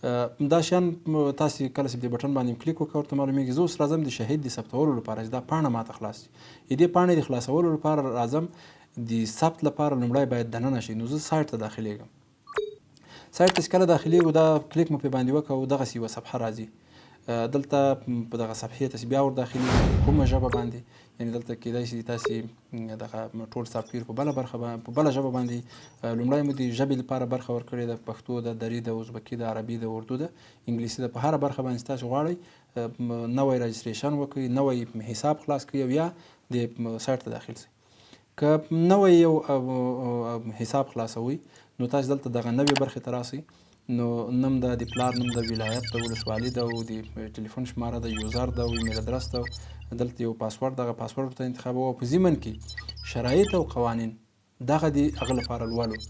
دا شیان تاسې کله چې په دې بټن باندې کلیک وکړئ ورته معلومیږي. زه اوس راځم د شهید د ثبتولو لپاره چې دا پاڼه ماته خلاص شي. د دې پاڼې د خلاصولو لپاره راځم د ثبت لپاره لومړی باید دننه شي. نو زه سایټ ته داخلیږم. سایټ ته چې کله داخلیږو دا کلیک مو پرې باندې وکړو دغسې یوه صفحه راځي. دلته په دغه صفحې ته چې بیا ور داخلیږو کومه ژبه باندې، یعنې دلته کیدای شي تاسې دغه ټول سافټویر په بله ژبه باندې لومړی مو د ژبې لپاره برخه ورکړې ده، پښتو ده، دري ده، ازبکي ده، عربي ده، اردو ده، انګلیسي ده. په هره برخه باندې چې تاسو غواړئ نوی رجسټریشن وکړئ، نوی حساب خلاص کړئ او یا د سایټ ته داخل شئ. که نوی یو حساب خلاصوئ نو تاسو دلته دغه نوې برخې ته راسئ. نو نوم ده، د پلار نوم ده، ولایت ده، ولسوالي ده او د ټلیفون شماره ده، یوزر ده او ایمیل ادرس ده، دلته یو پاسورډ، دغه پاسورډ ورته انتخابوو. په ضمن کې شرایط او قوانین دغه د هغه لپاره لولو.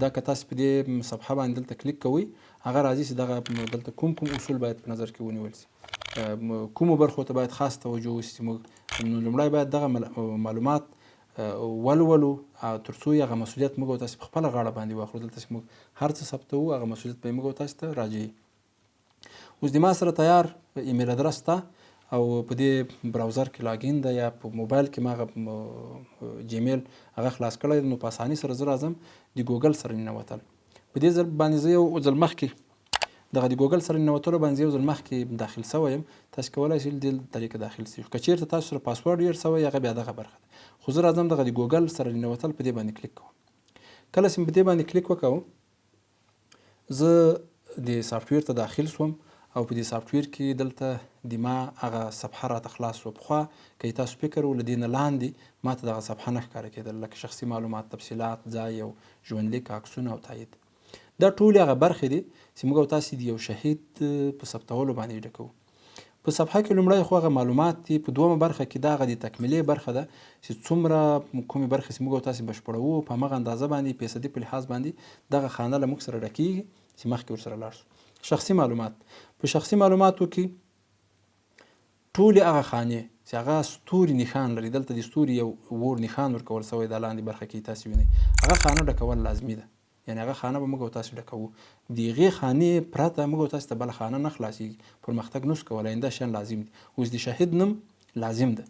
دا که تاسو په دې صفحه باندې دلته کلیک کوئ هغه راځي چې دغه دلته کوم اصول باید په نظر کې ونیول شي، کومو برخو ته باید خاص توجه وشي. نو لومړی باید دغه معلومات ولولو تر څو هغه مسؤلیت موږ او تاسې په خپله غاړه باندې واخلو. دلته چې موږ هر څه ثبتوو هغه مسؤلیت به یې موږ او تاسې ته راجعي. اوس د ما سره تیار ایمیل ادرس ته او په دې براوزر کې لاګین ده یا په موبایل کې ما هغه جیمیل هغه خلاص کړی ده. نو په اساني سره زه راځم د ګوګل سره ننوتل. په دې ځل باندې زه یو ځل مخکې دغه د ګوګل سره ننوتلو باندې یو ځل مخکې داخل سوی یم. تاسو کولی شئ دې طریقه داخل شئ. که چېرته تاسو سره پاسورډ هېر سوی هغه بیا دغه برخه ده. خو زه راځم دغه د ګوګل سره ننوتل په دې باندې کلیک کوم. کله چې په دې باندې کلیک وکړم زه د سافټویر ته داخل شوم او په دې سافټویر کې دلته د ما هغه صفحه راته خلاص شوه. پخوا که تاسو فکر و له دې نه لاندې ما ته دغه صفحه نه ښکاره کېدل، لکه شخصي معلومات، تفصیلات، ځای او ژوندلیک، عکسونه او تایید. دا ټولې هغه برخې دي چې موږ او تاسې د یو شهید په ثبتولو باندې ډکوو. په صفحه کې لومړی خو هغه معلومات دي. په دومه برخه کې دا هغه د تکمیلې برخه ده چې څومره کومې برخې چې موږ او تاسې بشپړوو په همغه اندازه باندې فیصدي په لحاظ باندې دغه خانه له موږ سره ډکېږي چې مخکې ورسره لاړ شو. شخصي معلومات. په شخصي معلوماتو کې ټولې هغه خانې چې هغه ستوري نښان لري، دلته د ستوري یو ور نښان ورکول سوی دا لاندې برخه کې تاسې وینئ، هغه خانه ډکول لازمي ده. یعنې هغه خانه به موږ او تاسې ډکوو. د هغې خانې پرته موږ او تاسې ته بله خانه نه خلاصېږي، پرمختګ نشو کولی. دا شیان لازم دي. اوس د شهید نوم لازم ده.